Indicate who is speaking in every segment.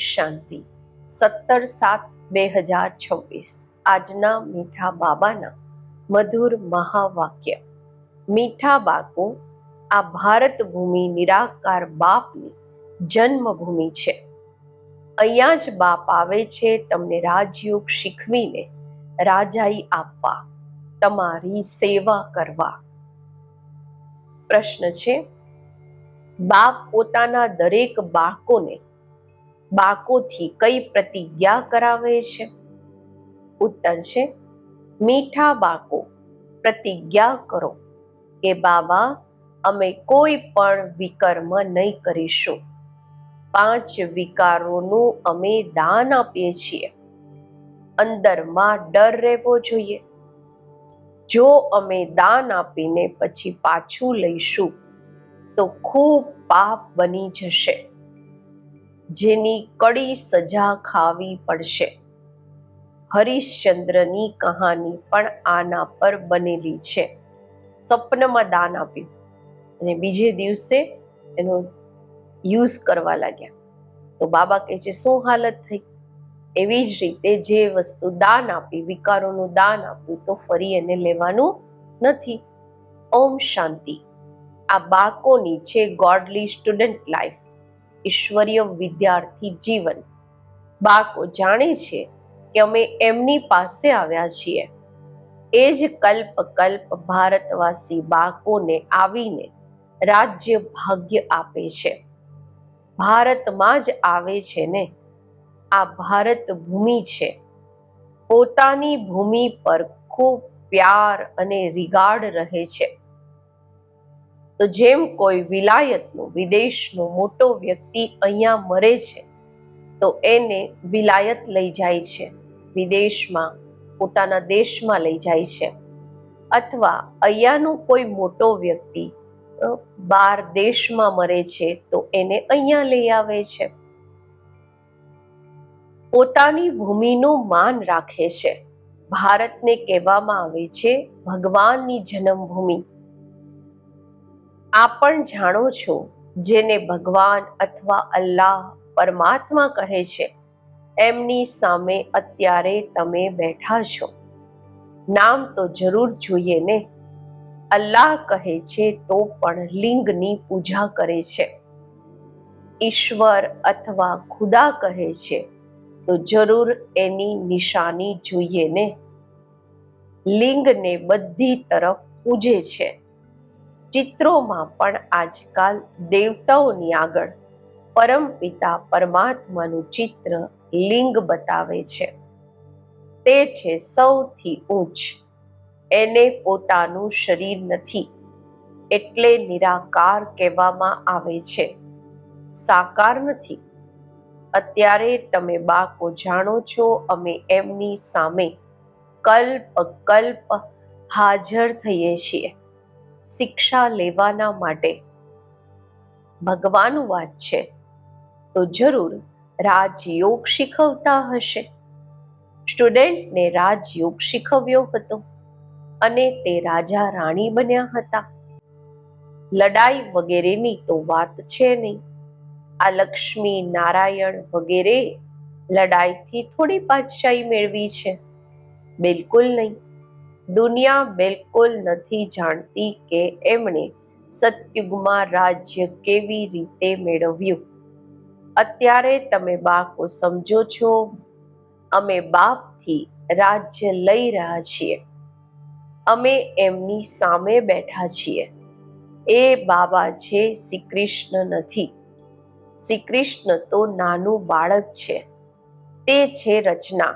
Speaker 1: શાંતિ. 17/7/2026 આજના મીઠા બાબાના મધુર મહાવાક્ય. મીઠા બાળકો, આ ભારત ભૂમિ નિરાકાર બાપની જન્મભૂમિ છે. અહીંયા જ બાપ આવે છે તમને રાજયોગ શીખવીને રાજાઈ આપવા, તમારી સેવા કરવા. પ્રશ્ન છે, બાપ પોતાના દરેક બાળકોથી કઈ પ્રતિજ્ઞા કરાવે છે? ઉત્તર છે, મીઠા બાળકો, પ્રતિજ્ઞા કરો કે બાબા, અમે કોઈ પણ વિકર્મ નહીં કરીશું. 5 વિકારોનું અમે દાન આપીએ છીએ. અંદરમાં ડર રહેવો જોઈએ. જો અમે દાન આપીને પછી પાછું લઈશું તો ખૂબ પાપ બની જશે, જેની કડી સજા ખાવી પડશે. હરિશ્ચંદ્રની કહાની પણ આના પર બનેલી છે. સપનામાં દાન આપ્યું અને બીજે દિવસે એનો યુઝ કરવા લાગ્યા તો બાબા કહે છે, શું હાલત થઈ? એવી જ રીતે જે વસ્તુ દાન આપી, વિકારોનું દાન આપ્યું, તો ફરી એને લેવાનું નથી. ઓમ શાંતિ. આ બાળકોની છે ગોડલી સ્ટુડન્ટ લાઈફ, ઈશ્વરીય વિદ્યાર્થી જીવન. બાળકો જાણે છે કે અમે એમની પાસે આવ્યા છીએ. એ જ કલ્પ ભારતવાસી બાળકોને આવીને રાજ્ય ભાગ્ય આપે છે. ભારતમાં જ આવે છે ને. આ ભારત ભૂમિ છે. પોતાની ભૂમિ પર ખૂબ પ્યાર અને રિગાર્ડ રહે છે. તો જેમ કોઈ વિલાયતનો, વિદેશનો મોટો વ્યક્તિ અહીંયા મરે છે તો એને વિલાયત લઈ જાય છે, વિદેશમાં, પોતાના દેશમાં લઈ જાય છે. અથવા અહીંયાનો કોઈ મોટો વ્યક્તિ બહાર દેશમાં મરે છે તો એને અહીંયા લઈ આવે છે. પોતાની ભૂમિનું માન રાખે છે. ભારતને કહેવામાં આવે છે ભગવાનની જન્મભૂમિ. આ પણ જાણો છો, જેને ભગવાન અથવા અલ્લાહ, પરમાત્મા કહે છે, એમની સામે અત્યારે તમે બેઠા છો. નામ તો જરૂર જોઈએ ને. અલ્લાહ કહે છે તો પણ લિંગની પૂજા કરે છે. ઈશ્વર અથવા ખુદા કહે છે તો જરૂર એની નિશાની જોઈએ ને. લિંગને બધી તરફ પૂજે છે. ચિત્રોમાં પણ આજકાલ દેવતાઓની આગળ પરમપિતા પરમાત્માનું ચિત્ર, લિંગ બતાવે છે. તે છે સૌથી ઊંચ. એને પોતાનું શરીર નથી, એટલે નિરાકાર કહેવામાં આવે છે, સાકાર નથી. અત્યારે તમે બાળકો જાણો છો, અમે એમની સામે કલ્પ હાજર થઈએ છીએ શિક્ષા લેવાના માટે. ભગવાન વાત છે તો જરૂર રાજયોગ શીખવતા હશે. સ્ટુડન્ટને રાજયોગ શીખવ્યો હતો અને તે રાજા રાણી બન્યા હતા. લડાઈ વગેરેની તો વાત છે નહીં. આ લક્ષ્મી નારાયણ વગેરે લડાઈથી થોડી બાદશાહી મેળવી છે? બિલકુલ નહીં. દુનિયા બિલકુલ નથી જાણતી કે એમણે સતયુગમાં રાજ્ય કેવી રીતે મેળવ્યું. અત્યારે તમે બાળકો સમજો છો, અમે બાપથી રાજ્ય લઈ રહ્યા છીએ. અમે એમની સામે બેઠા છીએ. એ બાબા છે, શ્રી કૃષ્ણ નથી. શ્રી કૃષ્ણ તો નાનું બાળક છે. તે છે રચના.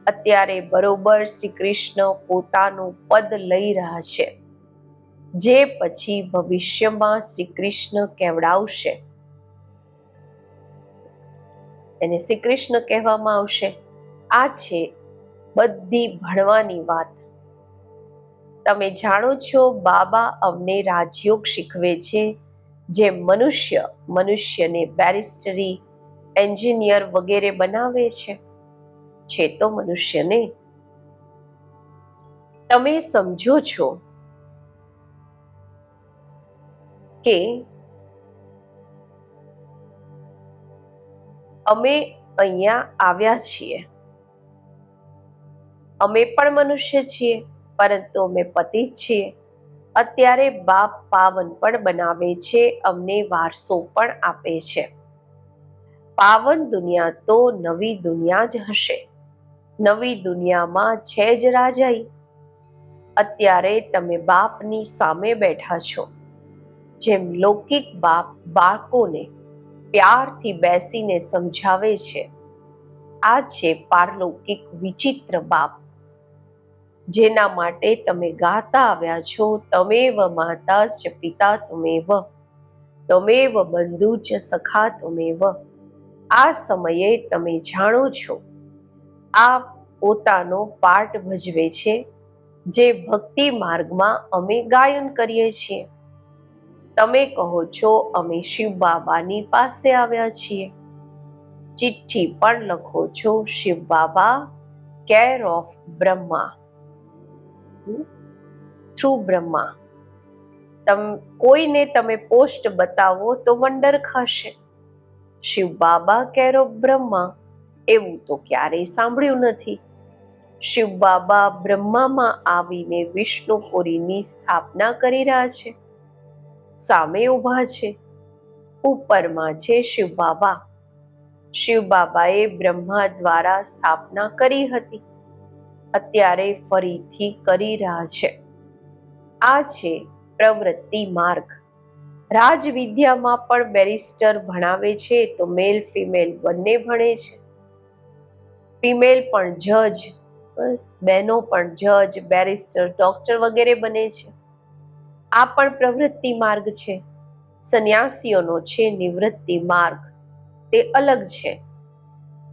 Speaker 1: અત્યારે બરોબર શ્રી કૃષ્ણ પોતાનું પદ લઈ રહ્યા છે, જે પછી ભવિષ્યમાં શ્રી કૃષ્ણ કહેવડાવશે. એને શ્રી કૃષ્ણ કહેવામાં આવશે. આ છે બધી ભણવાની વાત. તમે જાણો છો, બાબા અમને રાજયોગ શીખવે છે. જે મનુષ્યને બેરિસ્ટરી, એન્જિનિયર વગેરે બનાવે છે તો મનુષ્યને. તમે સમજો છો કે અમે અહીંયા આવ્યા છીએ. અમે પણ મનુષ્ય છીએ, પરંતુ અમે પતિ જ છીએ. અત્યારે બાપ પાવન પણ બનાવે છે, અમને વારસો પણ આપે છે. પાવન દુનિયા તો નવી દુનિયા જ હશે. નવી દુનિયામાં છે જ રાજાઈ. અત્યારે તમે બાપની સામે બેઠા છો. જેમ લૌકિક બાપ બાળકોને પ્યારથી બેસીને સમજાવે છે, આ છે પારલૌકિક વિચિત્ર બાપ, જેના માટે તમે ગાતા આવ્યા છો, તમેવ માતા ચ પિતા તુમેવ, તમેવ બંધુ ચ સખા તુમેવ. આ સમયે તમે જાણો છો, આ પોતાનો પાર્ટ ભજવે છે, જે ભક્તિ માર્ગમાં અમે ગાયન કરીએ છીએ. તમે કહો છો અમે શિવ બાબાની પાસે આવ્યા છીએ. ચિઠ્ઠી પણ લખો છો, Shiv Baba care of Brahma, through Brahma. કોઈને તમે પોસ્ટ બતાવો તો વંડર ખાશે. શિવ બાબા કેર ઓફ બ્રહ્મા એવું તો ક્યારેય સાંભળ્યું નથી. શિવ બાબા બ્રહ્મામાં આવીને વિષ્ણુપુરીની સ્થાપના કરી રહ્યા છે. સામે ઊભા છે. ઉપરમાં છે શિવ બાબા. શિવ બાબાએ બ્રહ્મા દ્વારા સ્થાપના કરી હતી, અત્યારે ફરીથી કરી રહ્યા છે. આ છે પ્રવૃત્તિ માર્ગ. રાજવિદ્યામાં પણ બેરિસ્ટર ભણાવે છે તો મેલ ફિમેલ બંને ભણે છે. ફિમેલ પણ જજ, બહેનો પણ જજ, બેરિસ્ટર, ડોક્ટર વગેરે બને છે. આ પણ પ્રવૃત્તિ માર્ગ છે. સંન્યાસીઓનો છે નિવૃત્તિ માર્ગ, તે અલગ છે.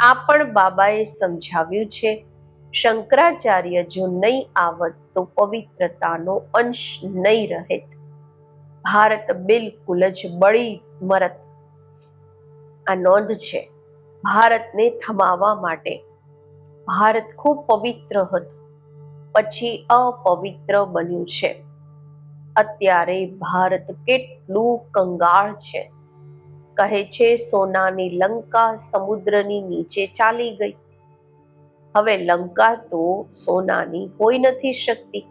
Speaker 1: આ પણ બાબાએ સમજાવ્યું છે. શંકરાચાર્ય જો નહીં આવત તો પવિત્રતાનો અંશ નહીં રહેત. ભારત બિલકુલ જ બળી મરત. આ નોંધ છે. ભારતને થમાવવા માટે ભારત ખૂબ પવિત્ર હતું, પછી અપવિત્ર બન્યું છે. અત્યારે ભારત કેટલું કંગાળ છે. કહે છે સોનાની લંકા સમુદ્રની નીચે ચાલી ગઈ. હવે લંકા તો સોનાની હોઈ નથી શકતી.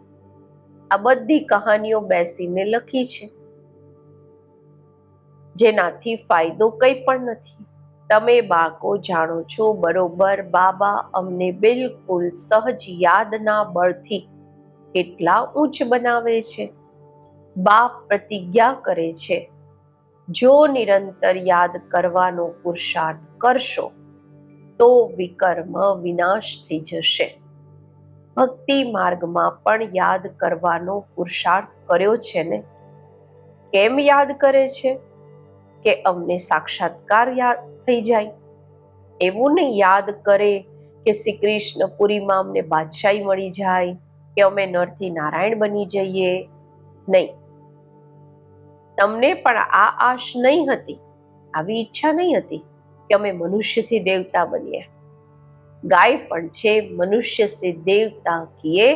Speaker 1: આ બધી કહાનીઓ બેસીને લખી છે, જેનાથી ફાયદો કંઈ પણ નથી. તમે બાળકો જાણો છો બરોબર, બાબા અમને બિલકુલ સહજ યાદના બળથી કેટલા ઊંચ બનાવે છે. બાપ પ્રતિજ્ઞા કરે છે, જો નિરંતર યાદ કરવાનો પુરુષાર્થ કરશો તો વિકર્મ વિનાશ થઈ જશે. ભક્તિ માર્ગમાં પણ યાદ કરવાનો પુરુષાર્થ કર્યો છે ને? કેમ યાદ કરે છે? કે અમને સાક્ષાત્કાર યાદ થઈ જાય. એવું નહીં યાદ કરે કે શ્રી કૃષ્ણ પુરીમાં અમને બાદશાહી મળી જાય, કે અમે નરથી નારાયણ બની જઈએ. નહીં, તમને પણ આ આશ નહીં હતી, આવી ઈચ્છા નહીં હતી કે અમે મનુષ્યથી દેવતા બનીએ. ગાય પણ છે, મનુષ્ય સે દેવતા કિએ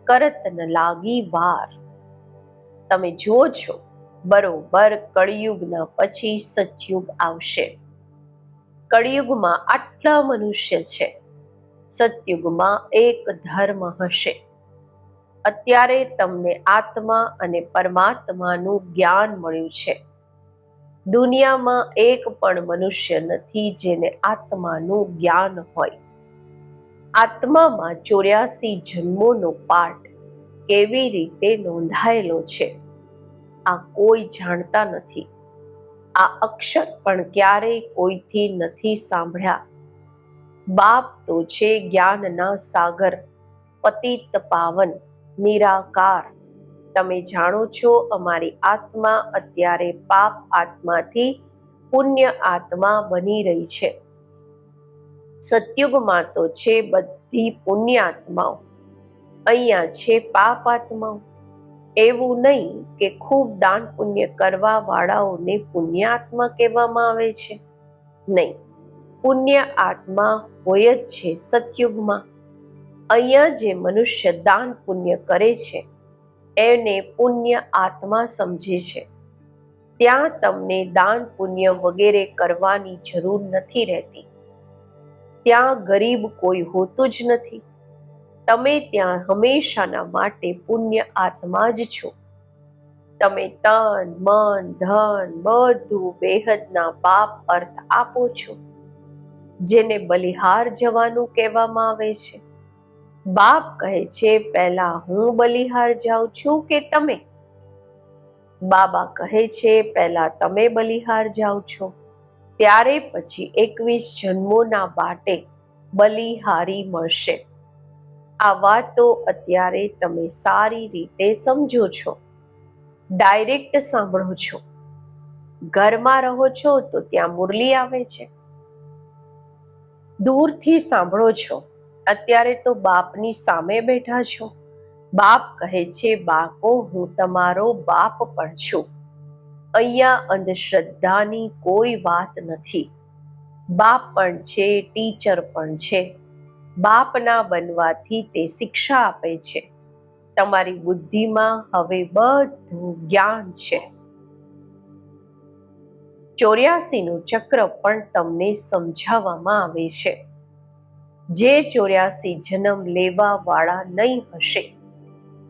Speaker 1: કરત ન લાગી વાર. તમે જુઓ છો બરોબર કળિયુગના પછી સતયુગ આવશે. કળિયુગમાં આટલા મનુષ્ય છે, સતયુગમાં એક ધર્મ હશે. અત્યારે તમને આત્મા અને પરમાત્માનું જ્ઞાન મળ્યું છે. દુનિયામાં એક પણ મનુષ્ય નથી જેને આત્માનું જ્ઞાન હોય. આત્મામાં 84 જન્મોનો પાઠ કેવી રીતે નોંધાયેલો છે, આ કોઈ જાણતા નથી. આ અક્ષર પણ ક્યારેય કોઈથી નથી સાંભળ્યા. બાપ તો છે જ્ઞાનના સાગર, પતિત પાવન, નિરાકાર. તમે જાણો છો અમારી આત્મા અત્યારે પાપ આત્માથી પુણ્ય આત્મા બની રહી છે. સતયુગમાં તો છે બધી પુણ્ય આત્માઓ, અહીંયા છે પાપ આત્માઓ. એવું નહીં કે ખૂબ દાન પુણ્ય કરવા વાળાઓને પુણ્ય આત્મા કહેવામાં આવે છે. નહીં, પુણ્ય આત્મા હોય જ છે સતયુગમાં. અહીંયા જે મનુષ્ય દાન પુણ્ય કરે છે એને પુણ્ય આત્મા સમજે છે. ત્યાં તમને દાન પુણ્ય વગેરે કરવાની જરૂર નથી રહેતી. ત્યાં ગરીબ કોઈ હોતું જ નથી. તમે ત્યાં હંમેશાના માટે પુણ્ય આત્મા જ છો. તમે તન મન ધન બધું બેહદના બાપ અર્થ આપો છો, જેને બલિહાર જવાનું કહેવામાં આવે છે. બાપ કહે છે, પહેલા હું બલિહાર જાઉં છું કે તમે? બાબા કહે છે, પહેલા તમે બલિહાર જાઓ છો, ત્યારે પછી 21 જન્મોના બાટે બલિહારી મળશે. આ વાતો અત્યારે તમે સારી રીતે સમજો છો, ડાયરેક્ટ સાંભળો છો. ઘરમાં રહો છો તો ત્યાં મુરલી આવે છે, દૂરથી સાંભળો છો. અત્યારે તો બાપની સામે બેઠા છો. બાપ કહે છે, બાળકો હું તમારો બાપ પણ છું. અહીંયા અંધશ્રદ્ધાની કોઈ વાત નથી. બાપ પણ છે, ટીચર પણ છે. બાપના બનવાથી તે શિક્ષા આપે છે. તમારી બુદ્ધિમાં હવે બધું જ્ઞાન છે. 84નું ચક્ર પણ તમને સમજાવવામાં આવે છે. જે 84 જન્મ લેવા વાળા નહીં હશે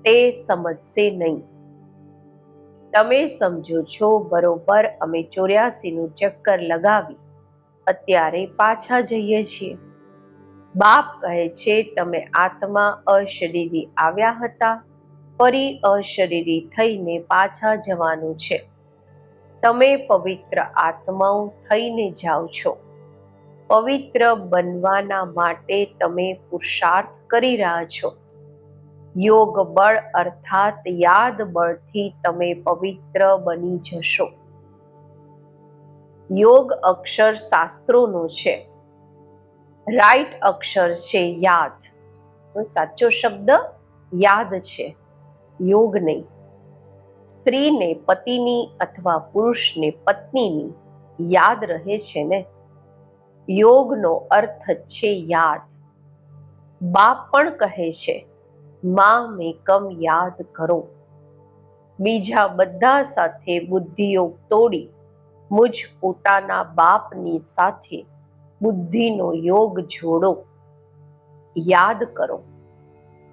Speaker 1: તે સમજશે નહીં. તમે સમજો છો બરોબર. અમે 84નું ચક્કર લગાવી અત્યારે પાછા જઈએ છીએ. બાપ કહે છે, તમે આત્મા અશરીરી આવ્યા હતા, ફરી અશરીરી થઈને પાછા જવાનું છે. તમે પવિત્ર આત્માઓ થઈને જાઓ છો. પવિત્ર બનવાના માટે તમે પુરુષાર્થ કરી રહ્યા છો. યોગ બળ અર્થાત યાદ બળથી તમે પવિત્ર બની જશો. યોગ અક્ષર શાસ્ત્રોનો છે, રાઈટ અક્ષર છે યાદ. સાચો શબ્દ યાદ છે, યોગ નહીં. સ્ત્રીને પતિની અથવા પુરુષને પત્નીની યાદ રહે છે ને. યોગનો અર્થ છે યાદ. બાપ પણ કહે છે, માં મેકમ યાદ કરો. બીજા બધા સાથે બુદ્ધિયોગ તોડી મુજ પોતાના બાપની સાથે બુદ્ધિનો યોગ જોડો. યાદ કરો.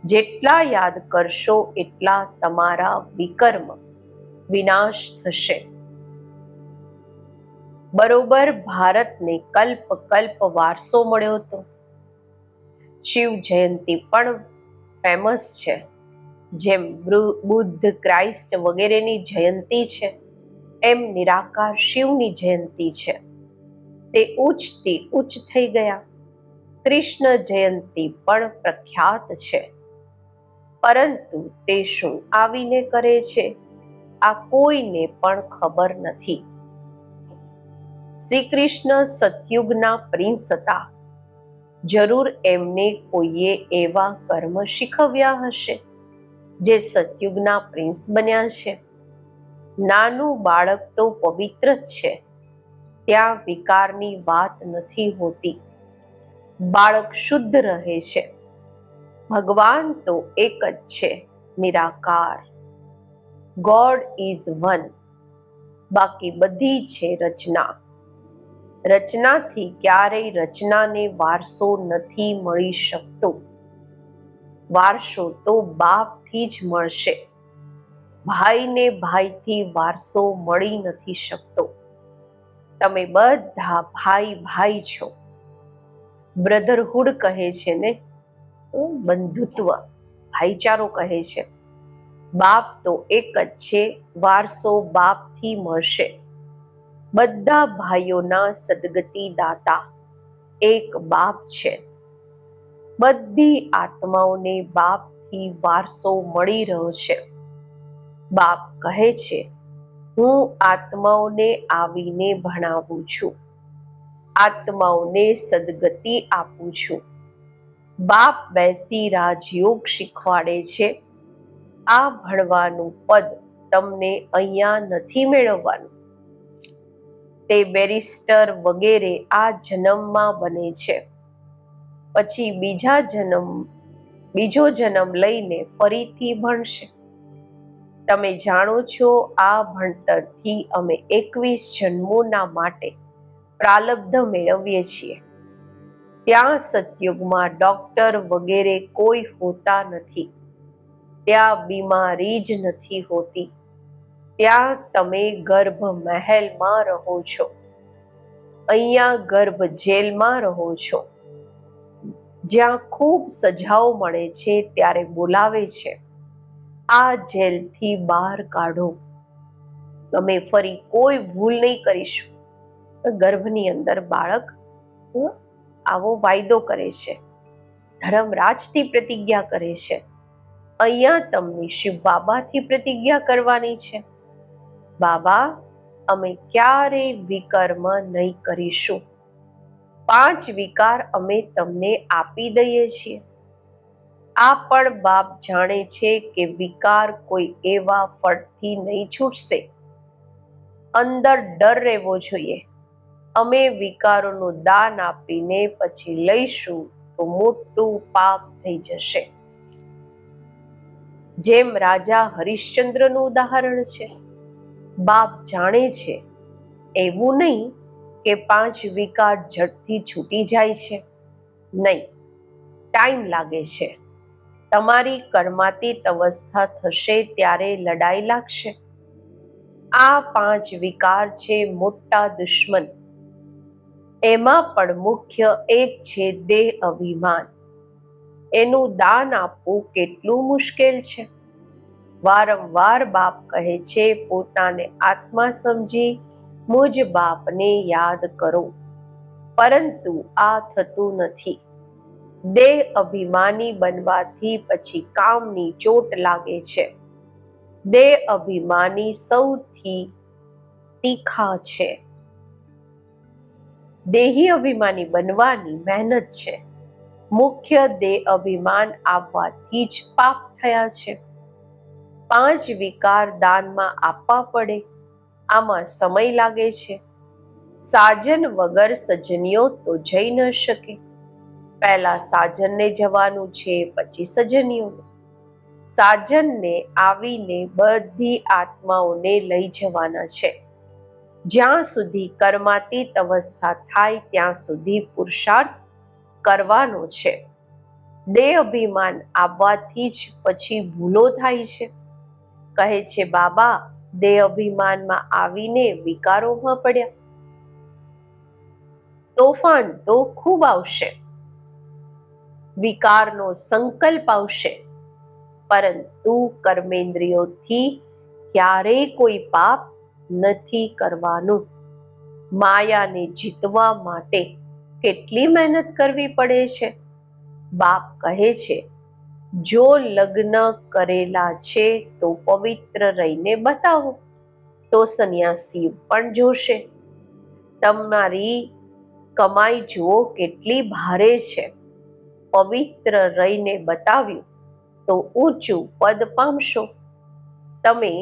Speaker 1: જેટલા યાદ કરશો એટલા તમારા વિકર્મ વિનાશ થશે. બરોબર. ભારતને કલ્પ કલ્પ વારસો મળ્યો હતો. શિવ જયંતિ પણ ફેમસ છે. જેમ બુદ્ધ ક્રાઇસ્ટ વગેરેની જયંતિ છે, એમ નિરાકાર શિવની જયંતિ છે. તે ઉચ્ચથી ઉચ્ચ થઈ ગયા. કૃષ્ણ જયંતિ પણ પ્રખ્યાત છે, પરંતુ તે શું આવીને કરે છે આ કોઈને પણ ખબર નથી. શ્રી કૃષ્ણ સતયુગના પ્રિન્સ હતા. જરૂર એમને કોઈએ એવા કર્મ શીખવ્યા હશે જે સતયુગના પ્રિન્સ બન્યા છે. નાનું બાળક તો પવિત્ર જ છે, ત્યાં વિકારની વાત નથી હોતી. બાળક શુદ્ધ રહે છે. ભગવાન તો એક જ છે, નિરાકાર. God is one. બાકી બધી છે રચના. રચનાથી ક્યારેય રચનાને વારસો નથી મળી શકતો. વારસો તો બાપથી જ મળશે. ભાઈને ભાઈથી વારસો મળી નથી શકતો. તમે બધા ભાઈ ભાઈ છો. બ્રધરહુડ કહે છે ને, બંધુત્વ, ભાઈચારો કહે છે. બાપ તો એક જ છે, વારસો બાપથી મળશે. બધા ભાઈઓના સદગતિ દાતા એક બાપ છે. બધી આત્માઓને બાપથી વારસો મળી રહ્યો છે. બાપ કહે છે, હું આત્માઓને આવીને ભણાવું છું, આત્માઓને સદગતિ આપું છું. બાપ બેસી રાજયોગ શીખવાડે છે. આ ભણવાનું પદ તમને અહીંયા નથી મેળવવાનું. તે બેરિસ્ટર વગેરે આ જન્મમાં બને છે. પછી બીજો જન્મ લઈને ફરીથી ભણશે. તમે જાણો છો, આ ભણતરથી અમે 21 જન્મોના માટે પ્રાલબ્ધ મેળવીએ છીએ. ત્યાં સતયુગમાં ડોક્ટર વગેરે કોઈ હોતા નથી. ત્યાં બીમારી જ નથી હોતી. ત્યાં તમે ગર્ભ મહેલમાં રહો છો. અહીંયા ગર્ભ જેલમાં રહો છો. જ્યાં ખૂબ સજાઓ મળે છે ત્યારે બોલાવે છે, આ જેલથી બહાર કાઢો. અમે ફરી કોઈ ભૂલ નહીં કરીશું. ગર્ભની અંદર બાળક આવો વાયદો કરે છે, ધર્મરાજથી પ્રતિજ્ઞા કરે છે. અહીંયા તમને શિવ બાબાથી પ્રતિજ્ઞા કરવાની છે, બાબા અમે ક્યારેય વિકર્મ નહીં કરીશું. 5 વિકાર અમે તમને આપી દઈએ છીએ. આ પણ બાપ જાણે છે કે વિકાર કોઈ એવા ફળથી નહીં છૂટશે. અંદર ડર રહેવો જોઈએ. અમે વિકારોનું દાન આપીને પછી લઈશું તો મોટું પાપ થઈ જશે. જેમ રાજા હરિશ્ચંદ્રનું ઉદાહરણ છે. બાપ જાણે છે એવું નહીં કે 5 વિકાર ઝટથી છૂટી જાય છે. નહીં, ટાઈમ લાગે છે. તમારી કર્માતીત અવસ્થા થશે ત્યારે લડાઈ લાગશે. આ 5 વિકાર છે મોટા દુશ્મન. એમાં પણ મુખ્ય એક છે દેહ અભિમાન. એનું દાન આપવું કેટલું મુશ્કેલ છે. વારંવાર બાપ કહે છે, પોતાને આત્મા સમજી મુજ બાપને યાદ કરો, પરંતુ આ થતું નથી. દેહ અભિમાની બનવાથી પછી કામની ચોટ લાગે છે. દેહ અભિમાની સૌથી તીખા છે. દેહી અભિમાની બનવાની મહેનત છે. મુખ્ય દેહ અભિમાન આવવાથી જ પાપ થયા છે. 5 વિકાર દાનમાં આપવા પડે, આમાં સમય લાગે છે. સાજન વગર સજનીઓ તો જઈ ન શકે. પહેલા સાજનને જવાનું છે, પછી સજનીઓને. સાજનને આવીને બધી આત્માઓને લઈ જવાના છે. જ્યાં સુધી કર્માતીત અવસ્થા થાય ત્યાં સુધી પુરુષાર્થ કરવાનો છે. દેહ અભિમાન આવવાથી જ પછી ભૂલો થાય છે. કહે છે, બાબા દેહ અભિમાનમાં આવીને વિકારોમાં પડ્યા. તોફાન તો ખૂબ આવશે, વિકારનો સંકલ્પ આવશે, પરંતુ કર્મેન્દ્રિયોથી ક્યારેય કોઈ પાપ નથી કરવાનું. માયાને જીતવા માટે કેટલી મહેનત કરવી પડે છે. બાપ કહે છે, જો લગ્ન કરેલા છે તો પવિત્ર રહીને બતાવો, તો સંન્યાસી પણ જોશે. તમારી કમાઈ જુઓ કેટલી ભારે છે. પવિત્ર રહીને બતાવ્યું તો ઊંચું પદ પામશો. તમે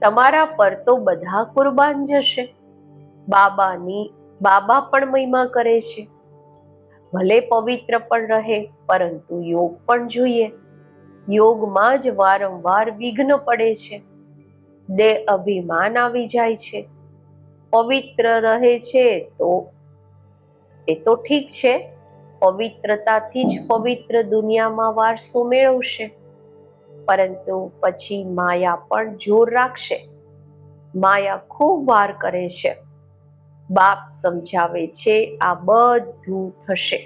Speaker 1: તમારા પર તો બધા કુરબાન જશે. બાબા પણ મહિમા કરે છે. ભલે પવિત્ર પણ રહે, પરંતુ યોગ પણ જોઈએ. યોગમાં જ વારંવાર વિઘ્ન પડે છે. દેહ અભિમાન આવી જાય છે. પવિત્ર રહે છે તો એ તો ઠીક છે, પવિત્રતાથી જ પવિત્ર દુનિયામાં વારસો મેળવશે. પરંતુ પછી માયા પણ જોર રાખશે. માયા ખૂબ વાર કરે છે. બાપ સમજાવે છે, આ બધું થશે.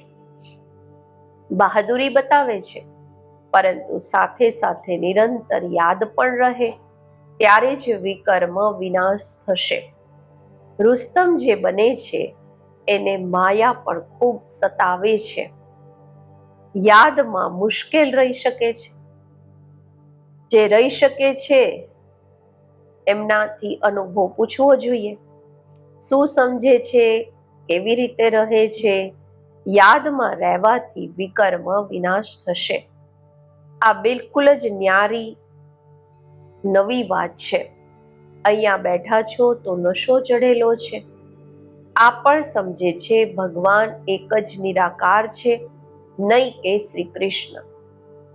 Speaker 1: બહાદુરી બતાવે છે, પરંતુ સાથે સાથે નિરંતર યાદ પણ રહે, ત્યારે જ વિકર્મ વિનાશ થશે. રુસ્તમ જે બને છે એને માયા પણ ખૂબ સતાવે છે. યાદમાં મુશ્કેલ રહી શકે છે. જે રહી શકે છે એમનાથી અનુભવ પૂછવો જોઈએ. શું સમજે છે, કેવી રીતે રહે છે. યાદમાં રહેવાથી વિકર્મ વિનાશ થશે. આ બિલકુલ જ ન્યારી નવી વાત છે. અહીંયા બેઠા છો તો નશો ચઢેલો છે. આ પણ સમજે છે ભગવાન એક જ નિરાકાર છે, નહીં કે શ્રી કૃષ્ણ.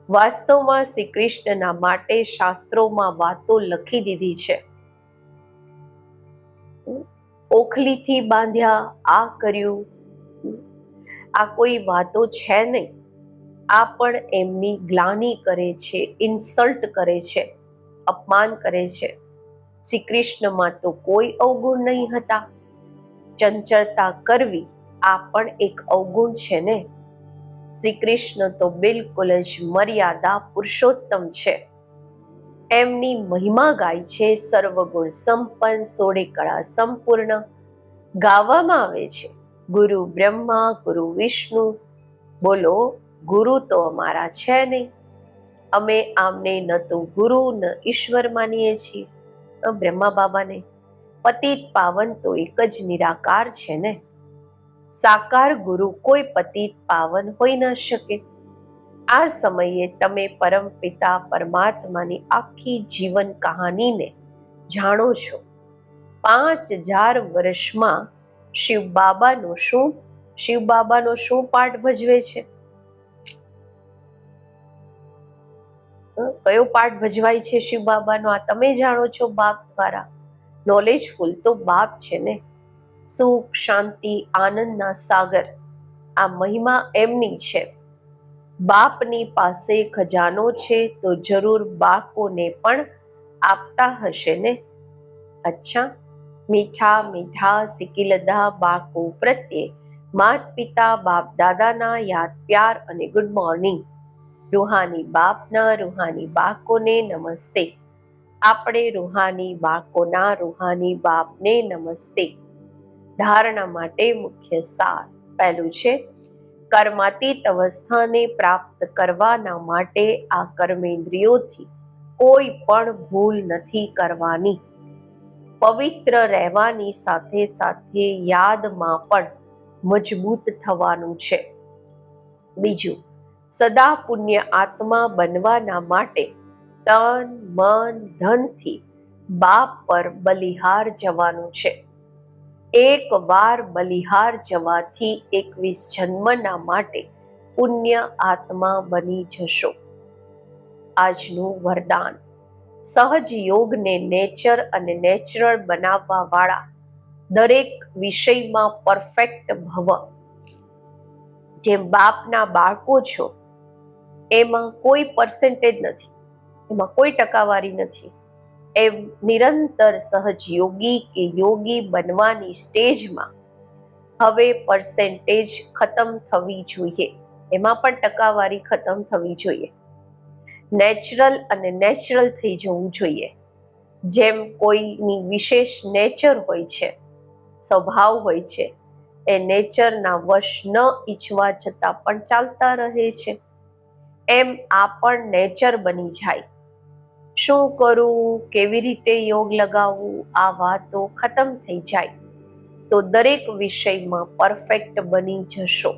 Speaker 1: વાસ્તવમાં શ્રી કૃષ્ણના માટે શાસ્ત્રોમાં વાતો લખી દીધી છે. ઓખલીથી બાંધ્યા, આ કર્યું, આ કોઈ વાતો છે નહીં. આ પણ એમની ગ્લાનિ કરે છે, ઇન્સલ્ટ કરે છે, અપમાન કરે છે. શ્રી કૃષ્ણમાં તો કોઈ અવગુણ નહીં હતા. ચંચળતા કરવી આ પણ એક અવગુણ છે ને. શ્રી કૃષ્ણ તો બિલકુલ જ મર્યાદા પુરુષોત્તમ છે. એમની મહિમા ગાય છે સર્વગુણ સંપન્ન, સોળે કળા સંપૂર્ણ. ગાવામાં આવે છે ગુરુ બ્રહ્મા, ગુરુ વિષ્ણુ. બોલો, ગુરુ તો અમારા છે નહીં. અમે આમને ન તો ગુરુ ન ઈશ્વર માનીએ છીએ. બ્રહ્મા બાબાને પતિત પાવન તો એક જ નિરાકાર છે ને. સાકાર ગુરુ કોઈ પતિત પાવન હોઈ ન શકે. આ સમયે તમે પરમ પિતા પરમાત્માની આખી જીવન કહાનીને જાણો છો. 5000 વર્ષમાં શિવ બાબાનો શું પાઠ ભજવે છે? કયો પાઠ ભજવાય છે શિવ બાબાનો? આ તમે જાણો છો બાપ દ્વારા. નોલેજફુલ તો બાપ છે ને. સુખ, શાંતિ, આનંદના સાગર. આ મહિમા એમની છે. બાપની પાસે ખજાનો છે તો જરૂર બાળકોને પણ આપતા હશે ને. અચ્છા, મીઠા મીઠા સિકિલધા બાળકો પ્રત્યે માત પિતા બાપ દાદાના યાદ, પ્યાર અને ગુડ મોર્નિંગ. રૂહાની બાપના રૂહાની બાળકોને નમસ્તે. આપણે રૂહાની બાળકોના રૂહાની બાપને નમસ્તે. ધારણા માટે મુખ્ય સાર. પહેલું છે, કર્માતીત અવસ્થાને પ્રાપ્ત કરવાના માટે આ કર્મેન્દ્રિયોથી કોઈ પણ ભૂલ નથી કરવાની. પવિત્ર રહેવાની સાથે સાથે યાદમાં પણ મજબૂત થવાનું છે. બીજું, સદા પુણ્ય આત્મા બનવાના માટે તન મન ધનથી બાપ પર બલિહાર જવાનું છે. એક વાર બલિહાર જવાથી 21 જન્મના માટે પુણ્ય આત્મા બની જશો. આજનું વરદાન. સહજ યોગને નેચર અને નેચરલ બનાવવા વાળા દરેક વિષયમાં પરફેક્ટ ભવ. જેમ બાપના બાળકો છો એમાં કોઈ પર્સેન્ટેજ નથી, એમાં કોઈ ટકાવારી નથી. એમ નિરંતર સહજ યોગી કે યોગી બનવાની સ્ટેજમાં હવે પર્સેન્ટેજ ખતમ થવી જોઈએ. એમાં પણ ટકાવારી ખતમ થવી જોઈએ. નેચરલ અને નેચરલ થઈ જવું જોઈએ. જેમ કોઈની વિશેષ નેચર હોય છે, સ્વભાવ હોય છે, એ નેચરના વશ ન ઈચ્છવા છતાં પણ ચાલતા રહે છે, એમ આ પણ નેચર બની જાય. શું કરવું, કેવી રીતે યોગ લગાવવું, આ વાતો ખતમ થઈ જાય તો દરેક વિષયમાં પરફેક્ટ બની જશો.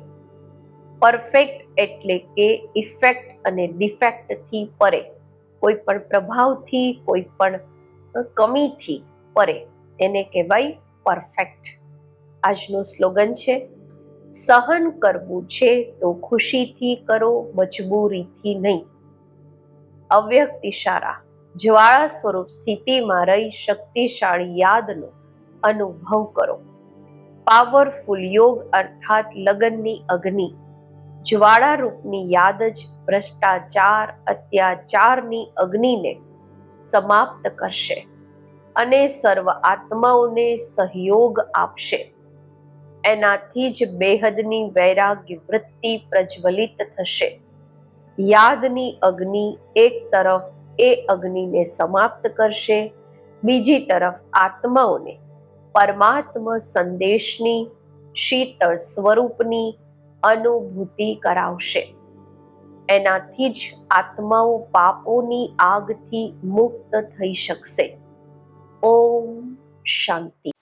Speaker 1: પરફેક્ટ એટલે કે ઇફેક્ટ અને ડિફેક્ટથી પરે, કોઈ પણ પ્રભાવથી, કોઈ પણ કમીથી પરે, એને કહેવાય પરફેક્ટ. આજનું સ્લોગન છે, સહન કરવું છે તો ખુશીથી કરો, મજબૂરીથી નહીં. અવ્યક્ત ઇશારા. જ્વાળા સ્વરૂપ સ્થિતિમાં રહી શક્તિશાળી યાદનો અનુભવ કરો. પાવરફુલ યોગ અર્થાત લગનની અગ્નિ. જ્વાળા રૂપની યાદ જ ભ્રષ્ટાચાર, અત્યાચારની અગ્નિને સમાપ્ત કરશે અને સર્વ આત્માઓને સહયોગ આપશે. એનાથી જ બેહદની વૈરાગ્ય વૃત્તિ પ્રજ્વલિત થશે. યાદની અગ્નિ એક તરફ એ અગ્નિને સમાપ્ત કરશે, બીજી તરફ આત્માઓને પરમાત્મા સંદેશની શીતળ સ્વરૂપની અનુભૂતિ કરાવશે. એનાથી જ આત્માઓ પાપોની આગથી મુક્ત થઈ શકશે. ઓમ શાંતિ.